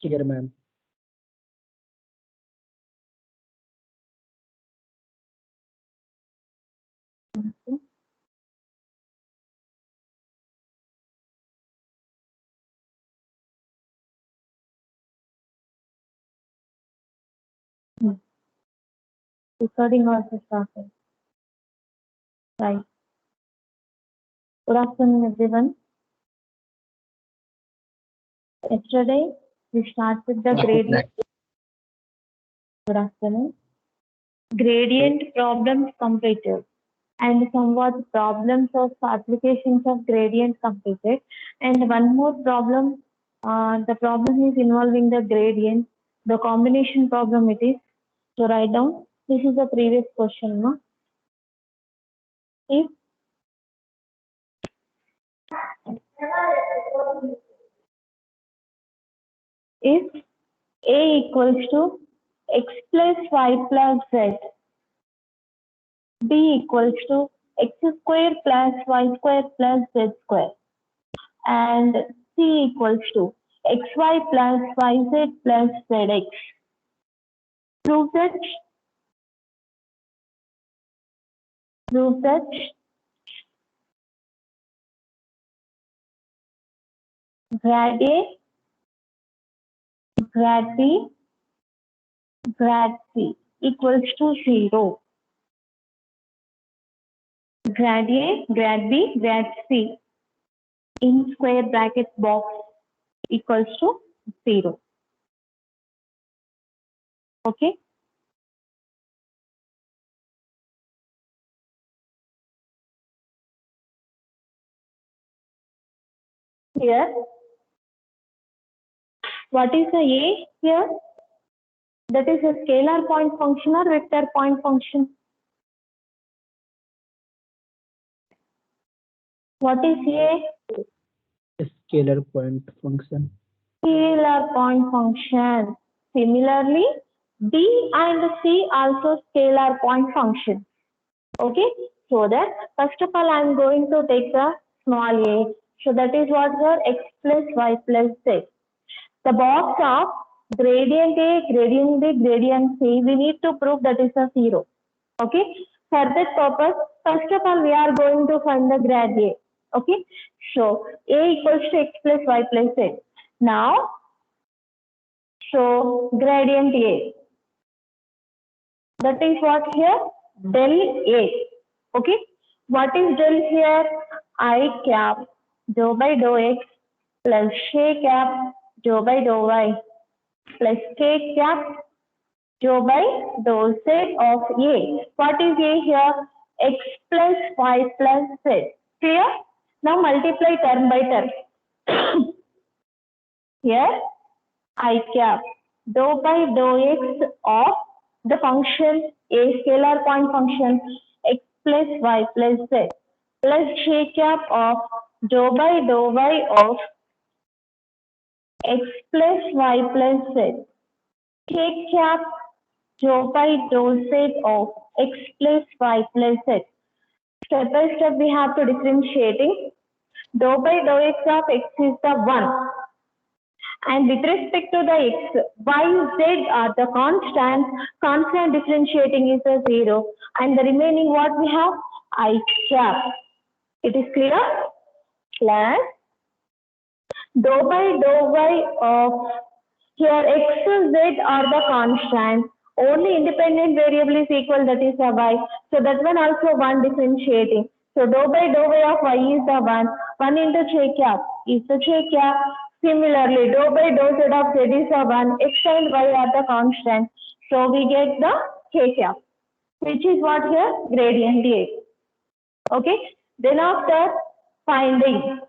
Here, ma'am. Recording also started. Right. Good afternoon, everyone. Yesterday, we started the gradient. Good afternoon. Gradient problems completed and somewhat problems of applications of gradient completed. And one more problem, the problem is involving the gradient. The combination problem it is. So write down. This is the previous question. No? If if A equals to x plus y plus z, B equals to x square plus y square plus z square, and C equals to xy plus yz plus zx. Prove that grad A, grad B, grad C equals to 0. Grad A, grad B, grad C in square bracket box equals to 0. Okay. Here, what is the A here? That is a scalar point function or vector point function? What is A? A scalar point function. Scalar point function. Similarly, B and C also scalar point function. Okay, so that first of all I am going to take the small a. So that is what here x plus y plus z. The box of gradient A, gradient B, gradient C, we need to prove that is a 0. Okay, for that purpose, first of all we are going to find the grad A. Okay, so A equals to x plus y plus z. Now, so gradient A, that is what here? Del A. Okay, what is del here? I cap dou by dou x plus k cap dou by dou y plus k cap dou by dou z of A. What is A here? X plus y plus z. Clear? Now multiply term by term. Here I cap dou by dou x of the function A, scalar point function x plus y plus z plus j cap of dou by dou y of x plus y plus z, k cap dou by dou z of x plus y plus z. Step by step we have to differentiating. Dou by dou x of x is the 1. And with respect to the x, y, z are the constants. Constant differentiating is a 0. And the remaining what we have? I cap. It is clear? Plus dou by dou y of here x, z are the constants. Only independent variable is equal, that is a y. So that one also 1 differentiating. So dou by dou y of y is the 1. 1 into j cap is the j cap. Similarly, dou by dou z of z is a 1. X and y are the constants. So we get the k cap, which is what here? Gradient A. Okay. Then after finding.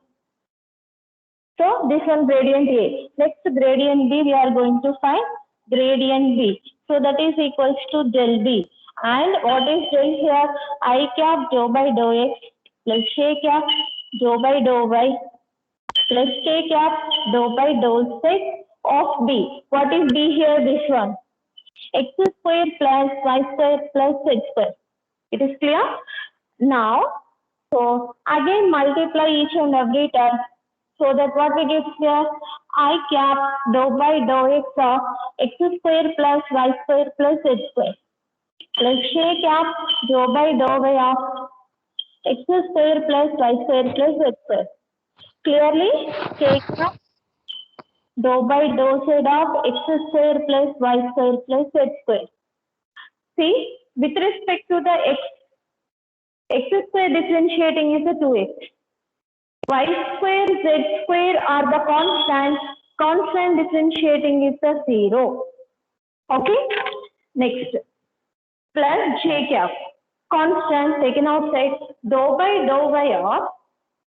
So this one gradient A. Next gradient B we are going to find gradient B. So that is equals to del B. And what is del here? I cap dou by dou x plus k cap dou by dou y plus k cap dou by dou z of B. What is B here? This one. X square plus y square plus z square. It is clear? Now, so again multiply each and every term. So that what we get here? I cap dou by dou x of x square plus y square plus z square plus j cap dou by dou y of x square plus y square plus z square. Clearly, k cap dou by dou z of x square plus y square plus z square. See, with respect to the x square differentiating is a 2x. Y square, z square are the constant differentiating is the 0. Okay, next, plus j cap, constant taken outside, dou by dou y of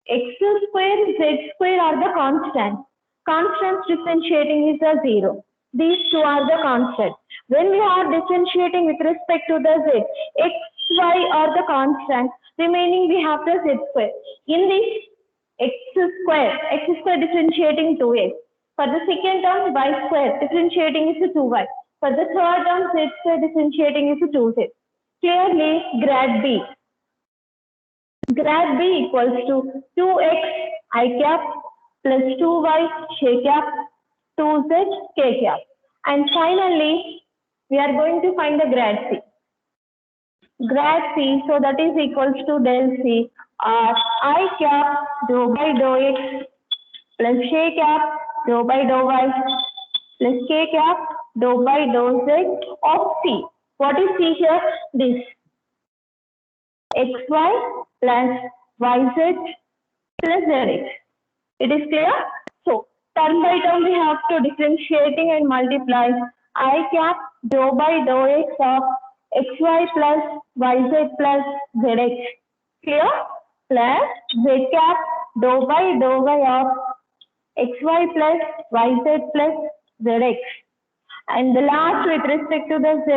x square, z square are the constants differentiating is the 0. These two are the constants. When we are differentiating with respect to the z, x, y are the constants, remaining we have the z square. In this x square differentiating 2x. For the second term, y square differentiating is 2y. For the third term, z square differentiating is 2z. Clearly, grad b equals to 2x I cap plus 2y j cap 2z k cap. And finally, we are going to find the grad c. So that is equals to del c or I cap dou by dou x plus j cap dou by dou y plus k cap dou by dou z of c. What is c here? This xy plus yz plus zx. It is clear? So, term by term we have to differentiating and multiply I cap dou by dou x of xy plus yz plus zx. Clear? Plus z cap dou by dou y of xy plus yz plus zx. And the last with respect to the z,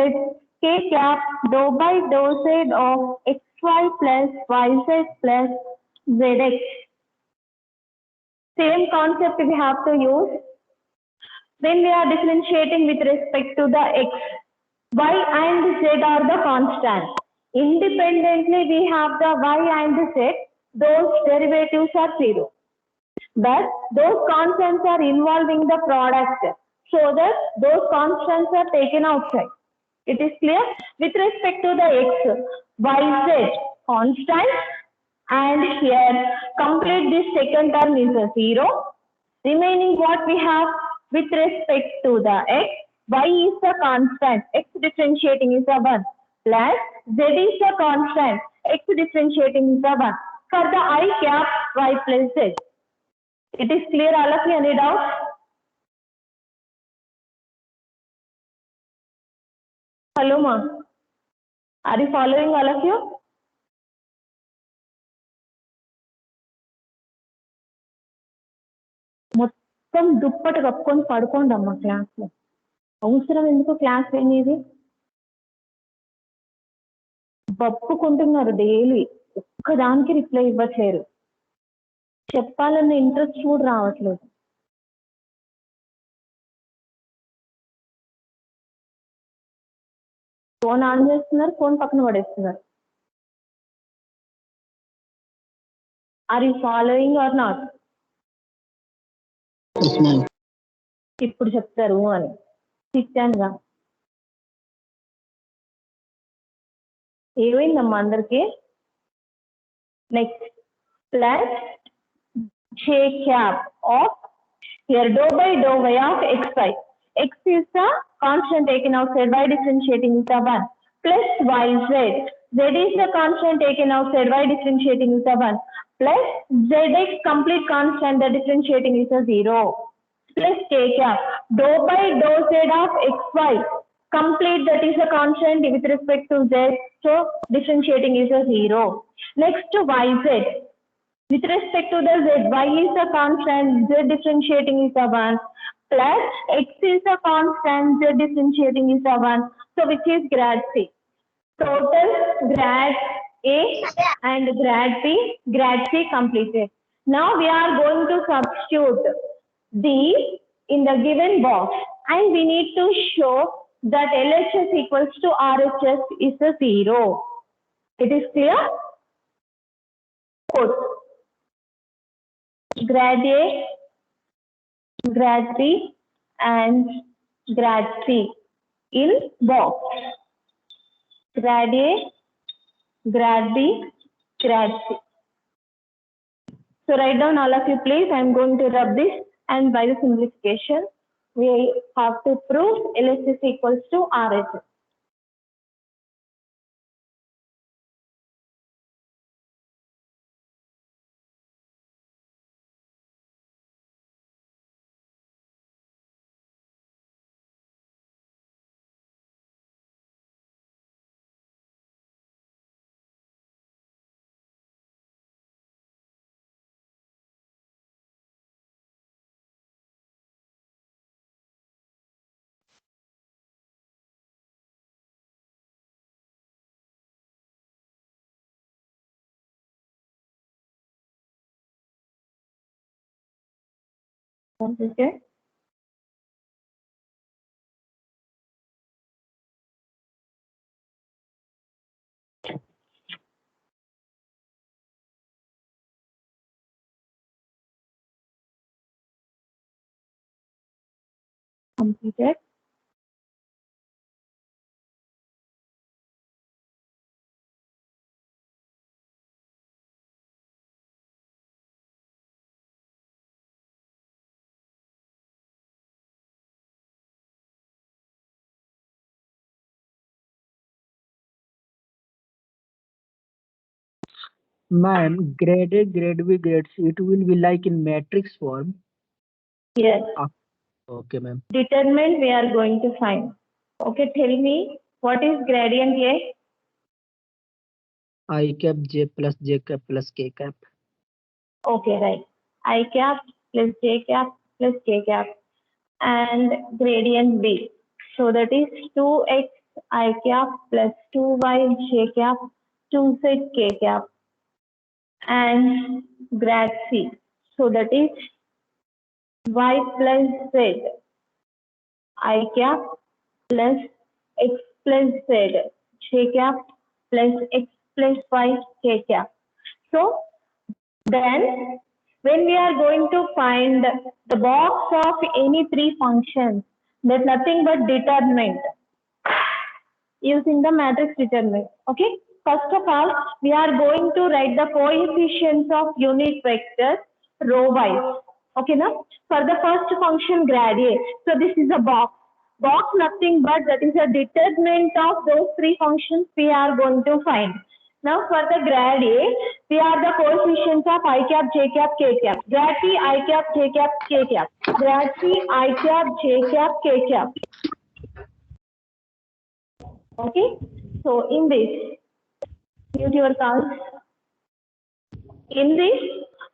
k cap dou by dou z of xy plus yz plus zx. Same concept we have to use when we are differentiating with respect to the x. Y and z are the constant. Independently, we have the y and z. Those derivatives are 0. But those constants are involving the product, so that those constants are taken outside. It is clear? With respect to the x, y, z constant, and here complete this second term is a 0. Remaining what we have with respect to the x, y is a constant, x differentiating is a 1, plus z is a constant, x differentiating is a 1. For the I cap, y plus z. It is clear, all of you? Any doubts? Hello, ma. Are you following, all of you? మొత్తం దుప్పటి కప్పుకొని పడుకోండి అమ్మ class లో. అవసరం ఎందుకు class అనేది? బప్పుకుంటున్నారు డైలీ, ఒక్కదానికి రిప్లై ఇవ్వట్లేరు. చెప్పాలన్న ఇంట్రెస్ట్ కూడా రావట్లేదు. ఫోన్ ఆన్ చేస్తున్నారు, ఫోన్ పక్కన పడేస్తున్నారు. Are you following or not? ఇప్పుడు చెప్తారు అని ఇచ్చానుగా. ఏమైందమ్మా అందరికి? Next, plus j cap of here dou by dou y of xy. X is the constant taken outside, y differentiating is the 1, plus yz. Z is the constant taken outside, y differentiating is the 1, plus zx complete constant, the differentiating is a 0, plus k cap dou by dou z of xy. Complete, that is a constant with respect to z, so differentiating is a 0. Next to yz. With respect to the z, y is a constant, z differentiating is a 1, plus x is a constant, z differentiating is a 1, so which is grad c. Total grad A and grad C completed. Now we are going to substitute these in the given box, and we need to show that LHS equals to RHS is a 0. It is clear? Put grad A, grad 3 and grad 3 in box. Grad A, grad B, grad C. So write down all of you please. I am going to rub this, and by the simplification, we have to prove LS is equals to RHS. Okay. Completed. Ma'am, grade A, grade B, grade C, it will be like in matrix form. Yes. Okay, ma'am. Determinant we are going to find. Okay, tell me what is gradient A? I cap J plus J cap plus K cap. Okay, right. I cap plus J cap plus K cap and gradient B. So that is 2x I cap plus 2y J cap 2z K cap and grad C. So that is y plus z I cap plus x plus z J cap plus x plus y K cap. So then when we are going to find the box of any three functions, there's nothing but determinant using the matrix determinant. Okay. First of all, we are going to write the coefficients of unit vectors row wise. Okay, now for the first function grad A. So this is a box. Box nothing but that is a determinant of those three functions we are going to find. Now for the grad A, we are the coefficients of I cap, J cap, K cap. Grad C, I cap, J cap, K cap. Grad C, I cap, J cap, K cap. Okay. So in this, mute your calls. In this,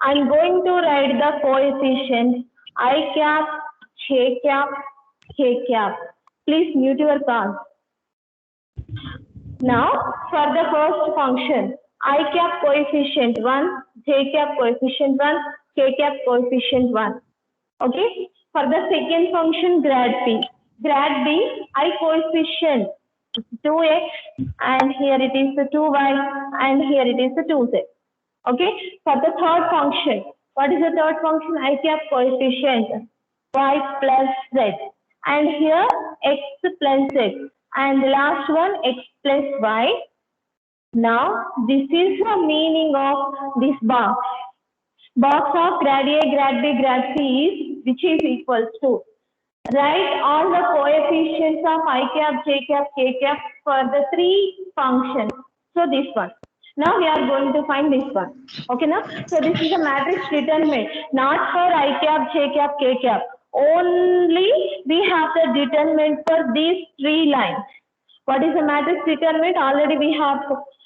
I'm going to write the coefficients I cap, J cap, K cap. Please mute your calls. Now, for the first function, I cap coefficient 1, J cap coefficient 1, K cap coefficient 1. Okay. For the second function, grad B. Grad B, I coefficient 2x and here it is the 2y and here it is the 2z. Okay. For the third function, what is the third function? I cap coefficient y plus z and here x plus z and the last one x plus y. Now this is the meaning of this box. Box of grad A, grad B, grad C is which is equals to. Write all the coefficients of I cap, J cap, K cap for the three functions. So this one. Now we are going to find this one. Okay, now? So this is a matrix determinant, not for I cap, J cap, K cap. Only we have the determinant for these three lines. What is the matrix determinant? Already we have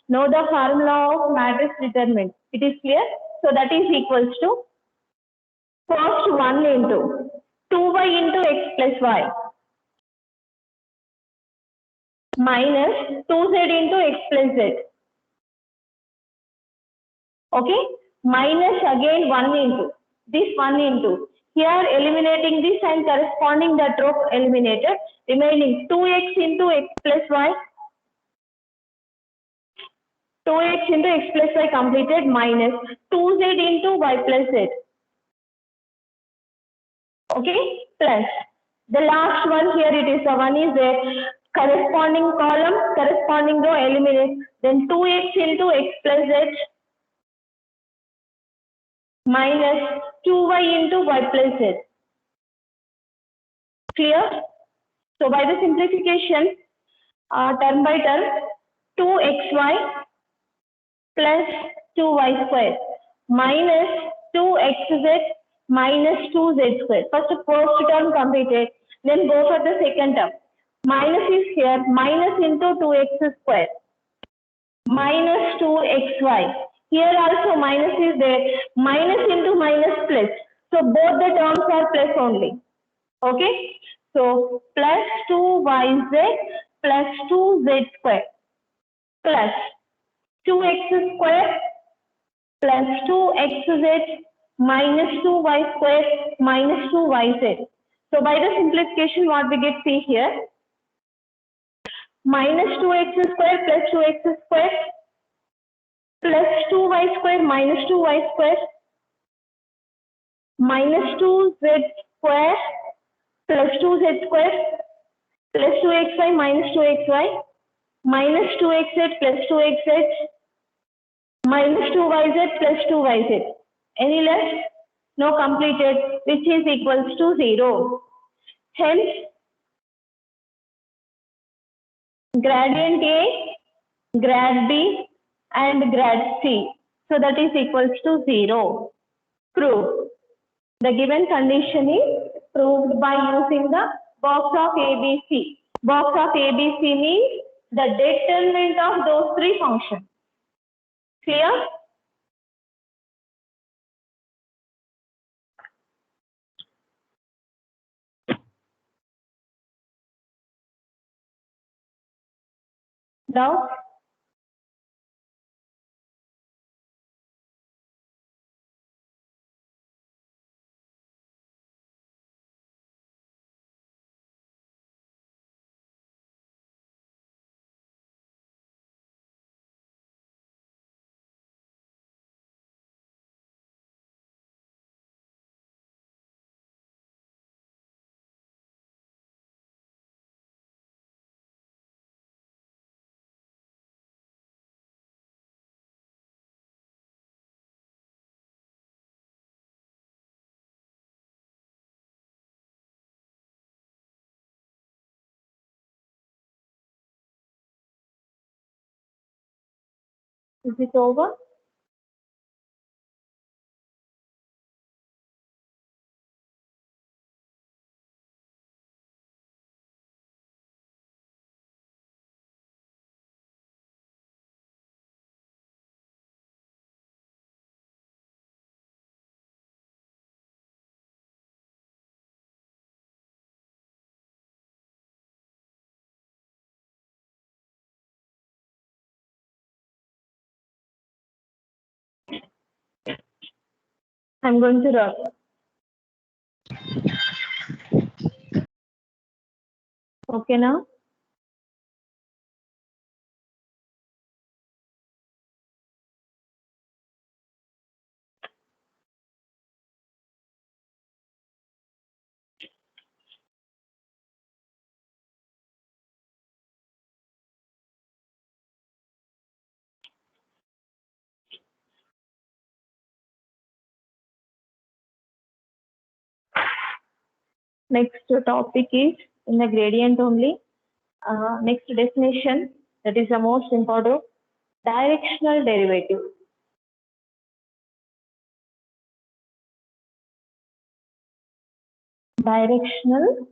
know the formula of matrix determinant. It is clear? So that is equals to first 1 into 2y into x plus y minus 2z into x plus z. Okay, minus again 1 into this 1 into here eliminating this and corresponding that row eliminated, remaining 2x into x plus y, 2x into x plus y completed minus 2z into y plus z. Okay, plus the last one here, it is the one is there, corresponding column, corresponding row eliminate, then 2x into x plus z minus 2y into y plus z. Clear? So by the simplification, term by term, 2xy plus 2y square minus 2xz minus 2z square. First term completed, then go for the second term. Minus is here, minus into 2x square minus 2xy. Here also minus is there, minus into minus plus. So both the terms are plus only. Okay, so plus 2yz plus 2z square plus 2x square plus 2xz minus 2y square minus 2yz. So by the simplification, what we get see here, minus 2x square plus 2x square plus 2y square minus 2y square minus 2z square plus 2z square plus 2xy minus 2xy minus 2xz plus 2xz minus 2yz plus 2yz. Any left? No, completed, which is equals to 0. Hence, gradient A, grad B and grad C. So that is equals to 0. Proof. The given condition is proved by using the box of ABC. Box of ABC means the determinant of those three functions. Clear? Now, is it over? I'm going to run. Okay now? Next topic is in the gradient only. Next definition, that is the most important, directional derivative. Directional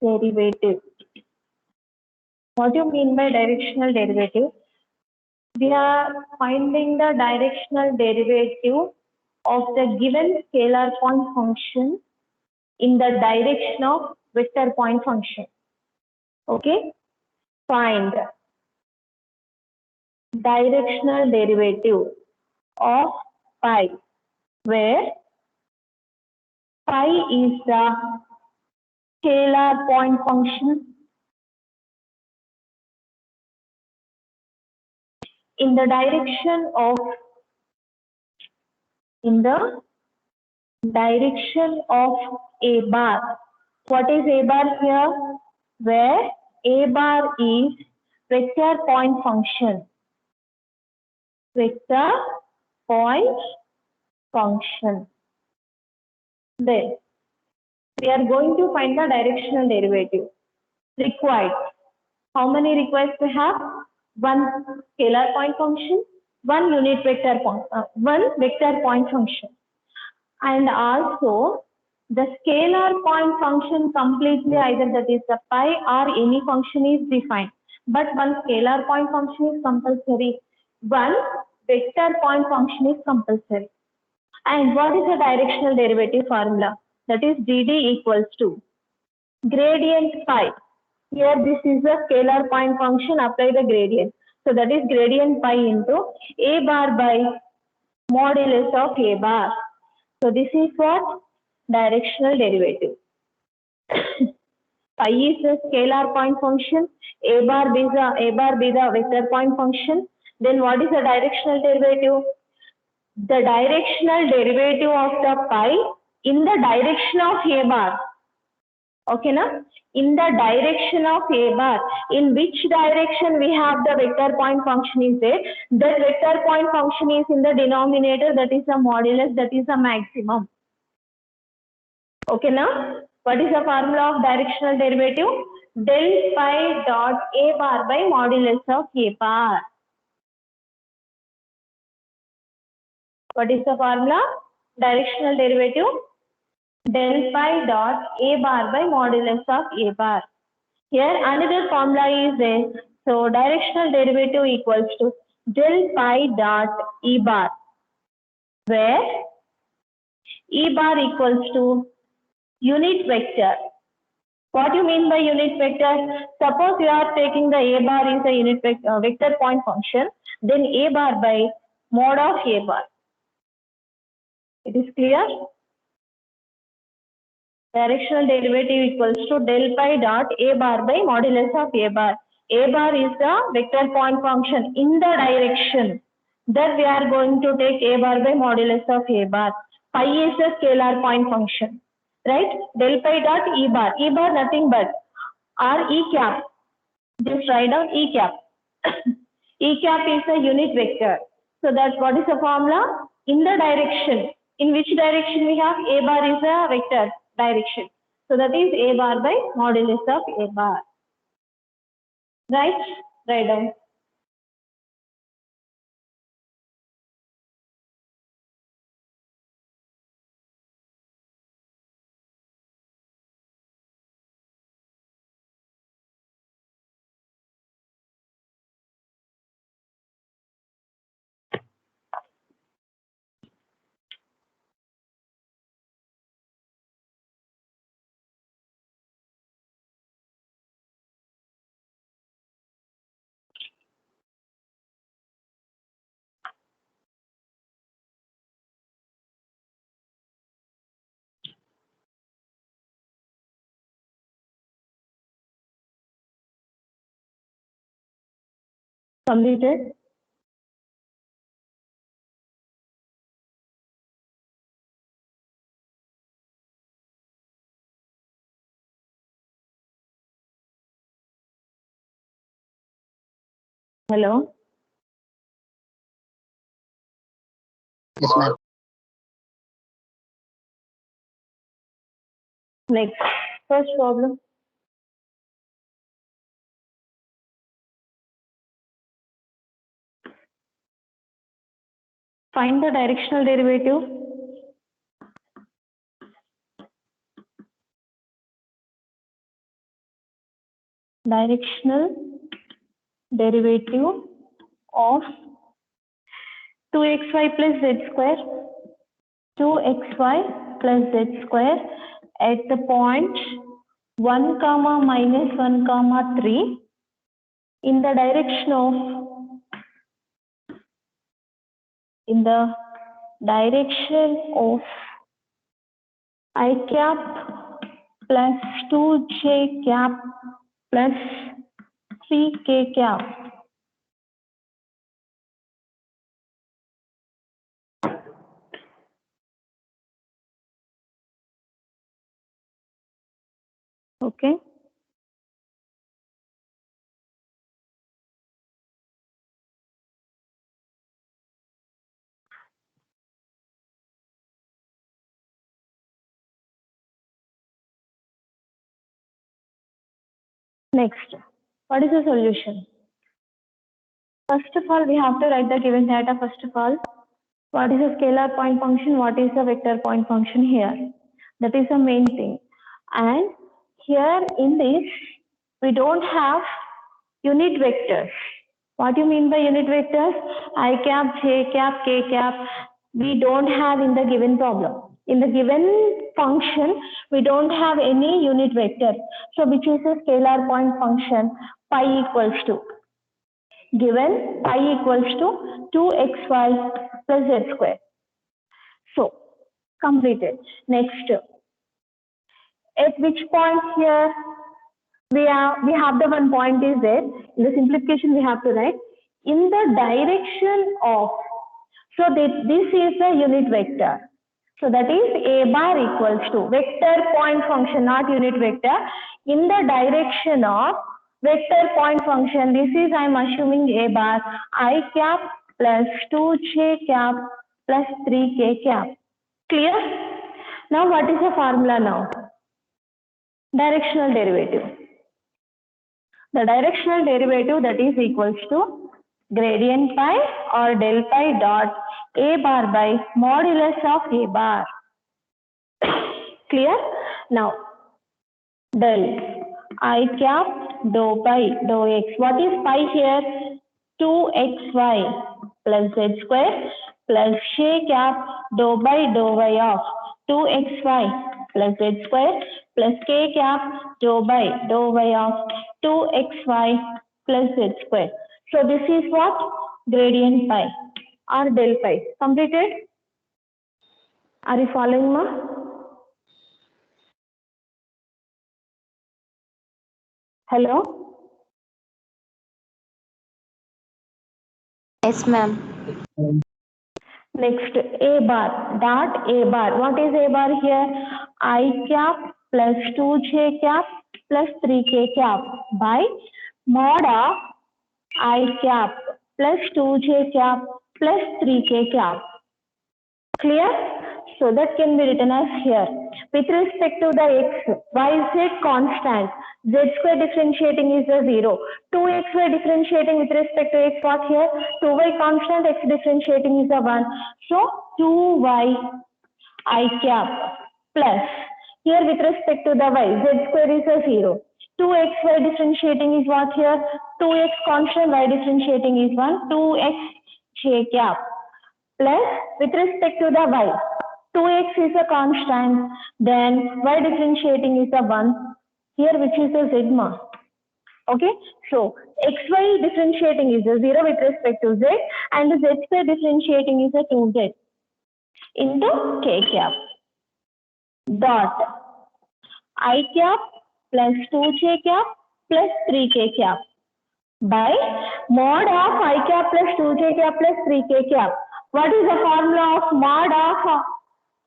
derivative. What do you mean by directional derivative? We are finding the directional derivative of the given scalar point function in the direction of vector point function. Okay? Find directional derivative of phi, where phi is the scalar point function in the direction of direction of a bar. What is a bar here? Where a bar is vector point function. Vector point function. Then we are going to find the directional derivative required. How many requires we have? One scalar point function, one unit vector point, one vector point function, and also the scalar point function completely either that is the pi or any function is defined. But one scalar point function is compulsory. One vector point function is compulsory. And what is the directional derivative formula? That is dd equals to gradient pi. Here this is the scalar point function, apply the gradient. So that is gradient pi into a bar by modulus of a bar. So this is what? Directional derivative. Pi is a scalar point function, a bar be the vector point function. Then what is the directional derivative? The directional derivative of the pi in the direction of a bar. Okay, na? In the direction of a bar, in which direction we have the vector point function is there, that vector point function is in the denominator, that is the modulus, that is the maximum. Okay, now what is the formula of directional derivative? Del pi dot a bar by modulus of a bar. What is the formula? Directional derivative del pi dot a bar by modulus of a bar. Here another formula is there. So directional derivative equals to del pi dot e bar, where e bar equals to unit vector. What do you mean by unit vector? Suppose you are taking the a bar is a unit vector point function, then a bar by mod of a bar. It is clear? Directional derivative equals to del pi dot a bar by modulus of a bar. A bar is the vector point function in the direction that we are going to take a bar by modulus of a bar. Pi is a scalar point function, right? Del pi dot e bar. E bar nothing but r e cap. Just write down e cap. E cap is a unit vector. So that what is the formula? In the direction. In which direction we have? A bar is a vector direction. So that is a bar by modulus of a bar. Right? Write down. Completed. Hello. Yes, ma'am. Next. First problem. Find the directional derivative. Directional derivative of 2xy plus z square, 2xy plus z square at the point 1 comma minus 1 comma 3 in the direction of I cap plus 2j cap plus 3k cap. Okay. Next, what is the solution? First of all, we have to write the given data. First of all, what is a scalar point function? What is a vector point function here? That is the main thing. And here in this, we don't have unit vectors. What do you mean by unit vectors? I cap, j cap, k cap. We don't have in the given problem. In the given function, we don't have any unit vector. So which is a scalar point function? Pi equals to, given pi equals to 2xy plus z square. So completed. Next, at which point here we have the one point is there. In the simplification, we have to write in the direction of. So this is the unit vector. So that is a bar equals to vector point function, not unit vector. In the direction of vector point function, this is I am assuming a bar I cap plus 2j cap plus 3k cap. Clear? Now what is the formula now? Directional derivative. The directional derivative, that is equals to gradient pi or del pi dot a bar by modulus of a bar. Clear? Now del I cap dou pi dou x. What is pi here? 2xy plus z square plus j cap dou by dou y of 2xy plus z square plus k cap dou by dou y of 2xy plus z square. So this is what? Gradient pi or del pi. Completed? Are you following, ma? Hello? Yes, ma'am. Next, a bar dot a bar. What is a bar here? I cap plus 2j cap plus 3k cap by mod of I cap plus 2j cap plus 3k cap. Clear? So that can be written as here. With respect to the x, y, z constant, z square differentiating is a 0. 2xy differentiating with respect to x, what here? 2y constant, x differentiating is a 1. So 2y I cap plus, here with respect to the y, z square is a 0. 2xy differentiating is what here? 2x constant, y differentiating is 1. 2x j cap plus with respect to the y, 2x is a constant, then y differentiating is a 1 here, which is a sigma. Okay, so xy differentiating is a 0 with respect to z, and the z square differentiating is a 2z into k cap dot I cap plus 2j cap plus 3k cap by mod of I cap plus 2j cap plus 3k cap. What is the formula of mod of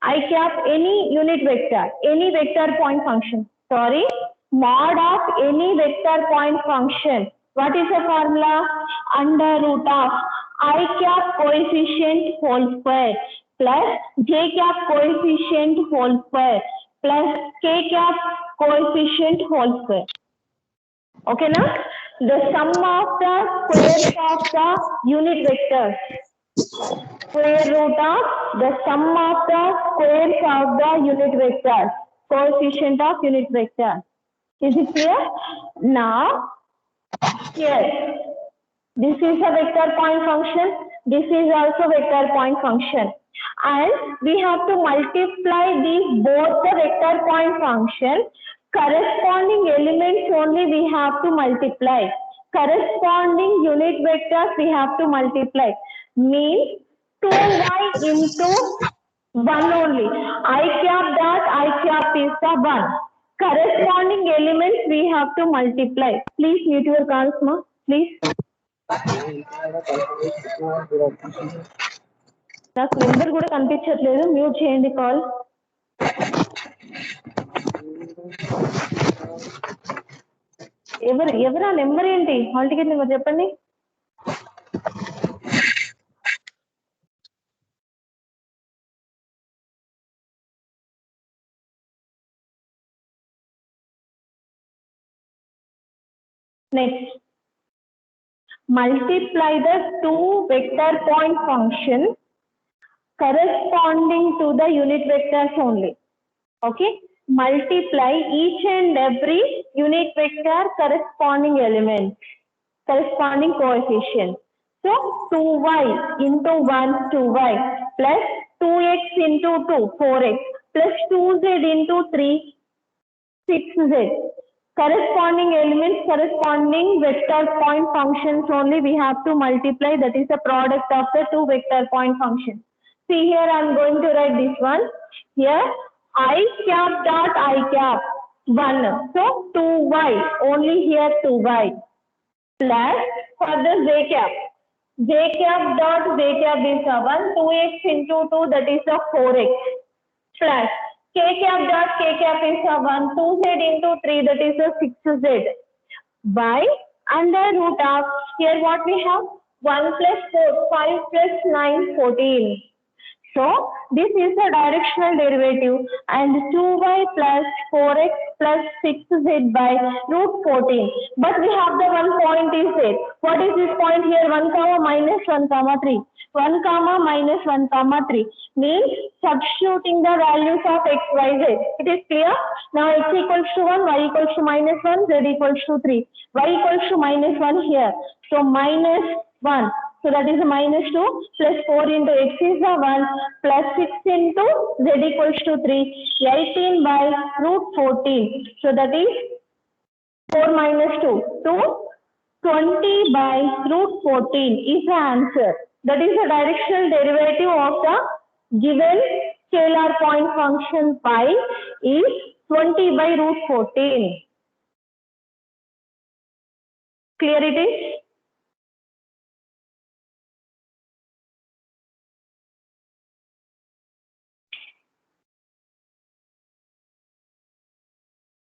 I cap? Any unit vector, any vector point function. Sorry, mod of any vector point function. What is the formula? Under root of I cap coefficient whole square plus j cap coefficient whole square plus k cap coefficient whole square. Okay, now the sum of the squares of the unit vectors. Square root of the sum of the squares of the unit vectors. Coefficient of unit vector. Is it clear? Now, here, this is a vector point function. This is also vector point function. And we have to multiply these both the vector point function. Corresponding elements only we have to multiply. Corresponding unit vectors we have to multiply. Means 2y into 1 only. I cap dot I cap is the 1. Corresponding elements we have to multiply. Please mute your calls, ma. Please. నాకు number కూడా కనిపించట్లేదు, mute చేయండి call. ఎవరా number ఏంటి? Hall ticket number చెప్పండి. Next, multiply the two vector point functions corresponding to the unit vectors only. Okay, multiply each and every unit vector corresponding element, corresponding coefficient. So 2y into 1 2y plus 2x into 2 4x plus 2z into 3 6z. Corresponding elements, corresponding vector point functions only we have to multiply. That is the product of the two vector point functions. See here, I am going to write this one. Here I cap dot I cap 1. So 2y, only here 2y plus for the j cap. J cap dot j cap is 1. 2x into 2, that is the 4x plus k cap dot k cap is 1. 2z into 3, that is the 6z by under root of, here what we have, 1 plus 4 5 plus 9 14. So this is the directional derivative, and 2y plus 4x plus 6z by root 14. But we have the one point is there. What is this point here? 1 comma minus 1 comma 3. 1 comma minus 1 comma 3 means substituting the values of x, y, z. It is clear? Now x equals to 1, y equals to minus 1, z equals to 3. Y equals to minus 1 here. So minus 1. So that is minus 2 plus 4 into x is 1 plus 6 into z equals to 3. 18 by root 14. So that is 4 minus 2. 20 by root 14 is the answer. That is the directional derivative of the given scalar point function pi is 20 by root 14. Clear it is?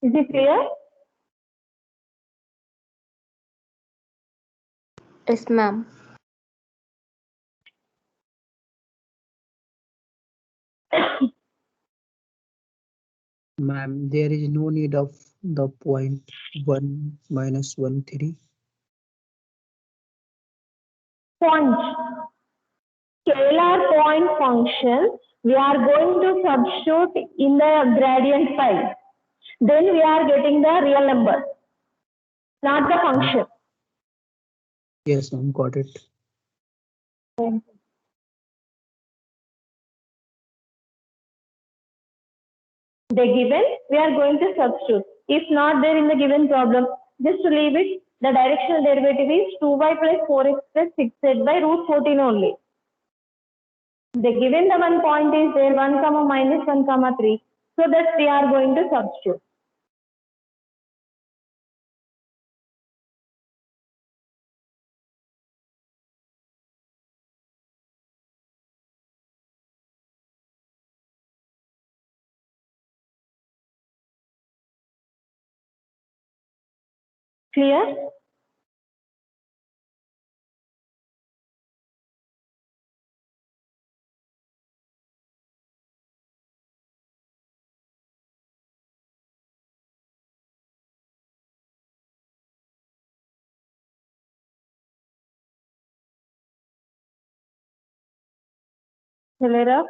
Is it clear? Yes, ma'am. Ma'am, there is no need of the point 1 minus 1 3. Point. Scalar point function, we are going to substitute in the gradient phi. Then we are getting the real number, not the function. Yes, ma'am, got it. The given, we are going to substitute. If not there in the given problem, just to leave it, the directional derivative is 2y plus 4x plus 6z by root 14 only. The given the one point is there, 1 comma minus 1 comma 3. So that we are going to substitute. Clear? Clear up?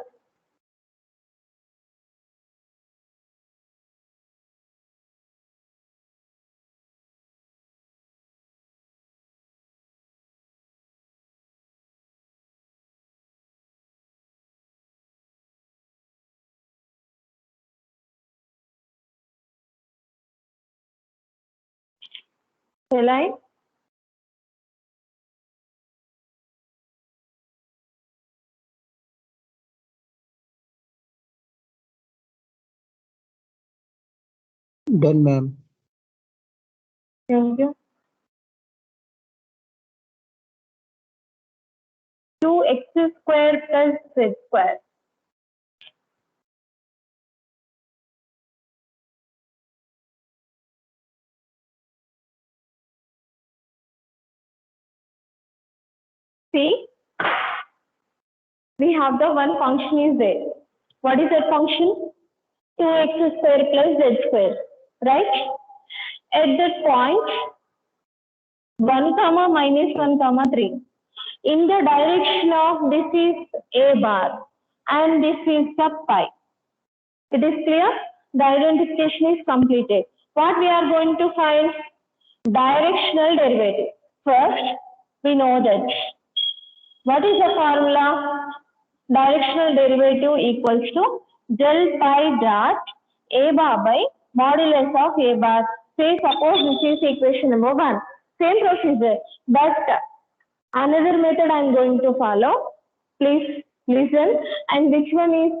Shall I? Done, ma'am. Thank you. 2x square plus z square. See, we have the one function is there. What is that function? 2x square plus z square, right? At that point, 1 comma minus 1 comma 3. In the direction of this is a bar and this is the pi. It is clear? The identification is completed. What we are going to find? Directional derivative. First, we know that. What is the formula? Directional derivative equals to del pi dot a bar by modulus of a bar. Say suppose this is equation number 1. Same procedure, but another method I am going to follow. Please listen. And which one is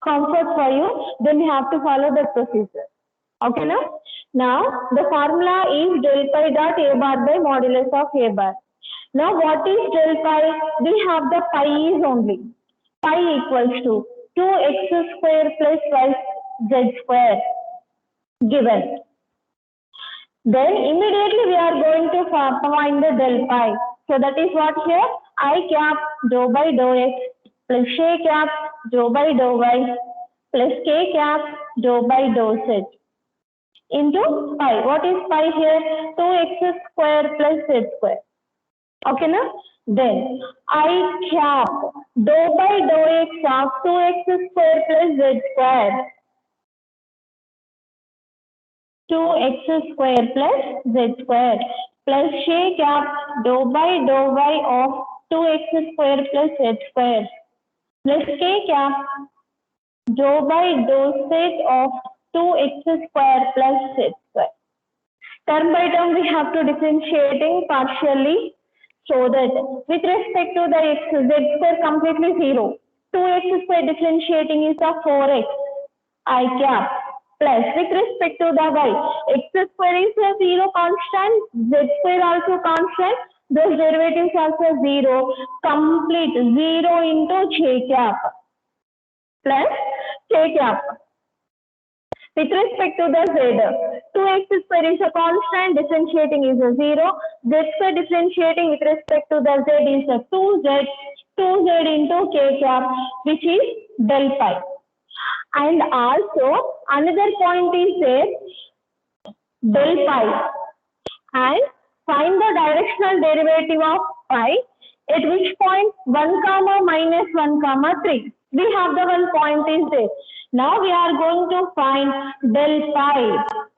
comfort for you? Then you have to follow the procedure. Okay, now? Now the formula is del pi dot a bar by modulus of a bar. Now what is del pi? We have the pi is only. Pi equals to 2x square plus z square given. Then immediately we are going to find the del pi. So that is what here? I cap dou by dou x plus j cap dou by dou y plus k cap dou by dou z into pi. What is pi here? 2x square plus z square. Okay, now? Then I cap dou by dou x of 2x square plus z square. 2x square plus z square plus j cap dou by dou y of 2x square plus z square plus k cap dou by dou z of 2x square plus z square. Term by term we have to differentiating partially so that with respect to the x, z square completely 0. 2x square differentiating is the 4x I cap plus with respect to the y, x square is a 0 constant, z square also constant, those derivatives also 0, complete 0 into j cap plus k cap. With respect to the z, 2x square is a constant, differentiating is a 0, z square differentiating with respect to the z is a 2z into k cap, which is del pi. And also another point is there, del pi, and find the directional derivative of pi at which point 1 comma minus 1 comma 3. We have the one point is there. Now we are going to find del pi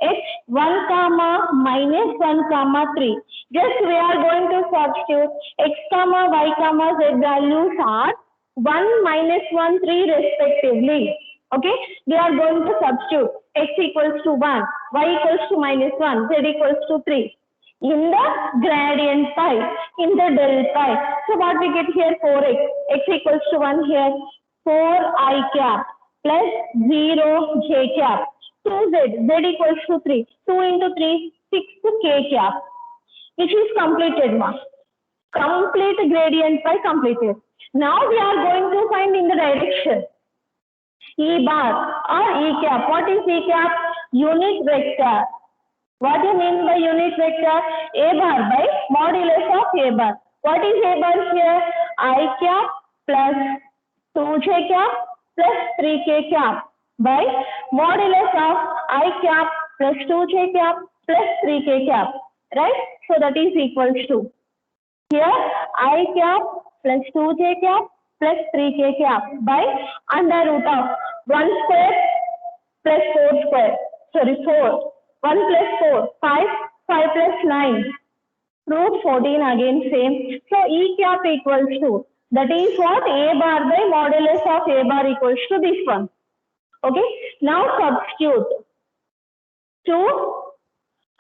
at 1 comma minus 1 comma 3. Just we are going to substitute x comma y comma z values are 1 minus 1 3 respectively. Okay, we are going to substitute x equals to 1, y equals to minus 1, z equals to 3 in the gradient pi, in the del pi. So what we get here? 4x, x equals to 1 here, 4I cap plus 0 j cap, 2z, z equals to 3, 2 into 3, 6 k cap, which is completed now. Complete gradient pi completed. Now we are going to find in the direction E bar or E cap. What is E cap? Unit vector. What do you mean by unit vector? A bar by modulus of A bar. What is A bar here? I cap plus 2j cap plus 3k cap by modulus of I cap plus 2j cap plus 3k cap. Right? So that is equals to here I cap plus 2j cap plus 3k cap by under root of 1 square plus 4 square. Sorry, 4. 1 plus 4, 5, 5 plus 9. Root 14 again same. So E cap equals to, that is what? A bar by modulus of A bar equals to this one. Okay. Now substitute 2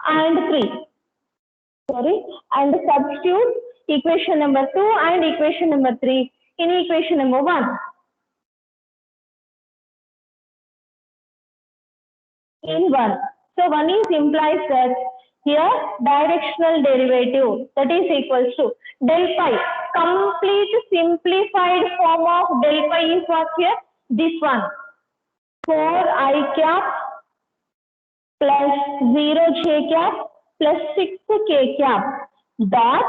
and 3. Sorry. And substitute equation number 2 and equation number 3 in equation number 1. In 1. So 1 is implies that here directional derivative, that is equals to del pi. Complete simplified form of del pi is what here? This one. 4I cap plus 0j cap plus 6k cap dot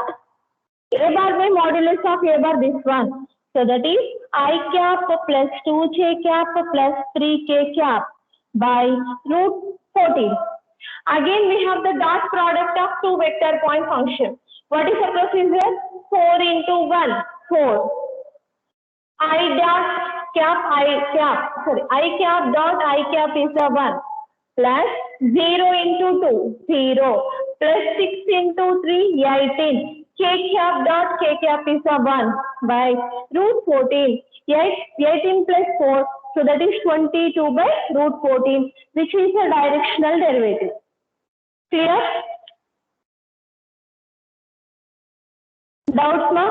A bar by modulus of A bar, this one. So that is I cap plus 2j cap plus 3k cap by root 14. Again, we have the dot product of two vector point function. What is the procedure? 4 into 1, 4. I cap dot I cap is the 1 plus 0 into 2, 0 plus 6 into 3, 18. K cap dot K cap is the 1 by root 14. 18 plus 4, so that is 22 by root 14, which is a directional derivative. Clear? Doubts, ma?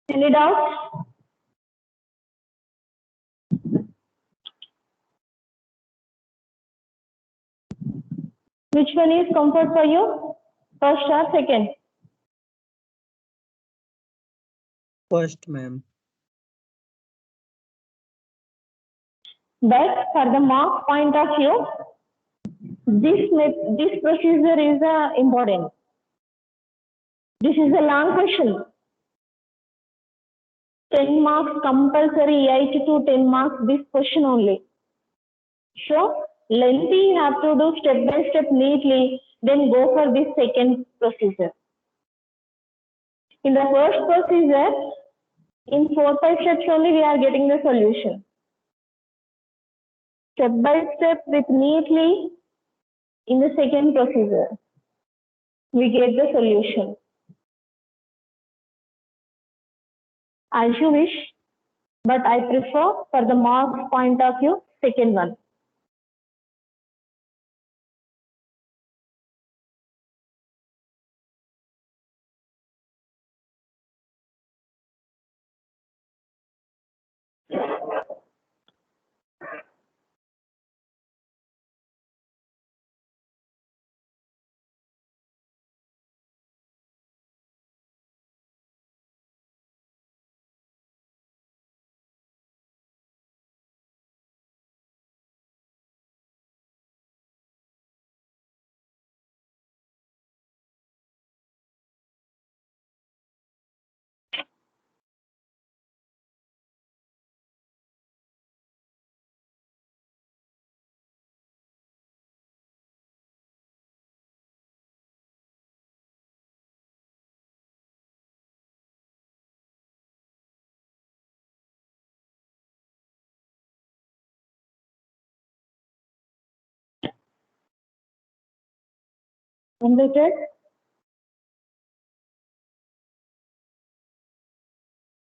Any doubts? Which one is comfort for you? First or second? First, ma'am. But for the mark point of view, this procedure is important. This is a long question. 10 marks compulsory, 8 to 10 marks this question only. So lengthy you have to do step by step neatly, then go for this second procedure. In the first procedure, in 4-5 steps only we are getting the solution. Step by step with neatly in the second procedure, we get the solution. As you wish, but I prefer for the marks point of view, second one. Completed?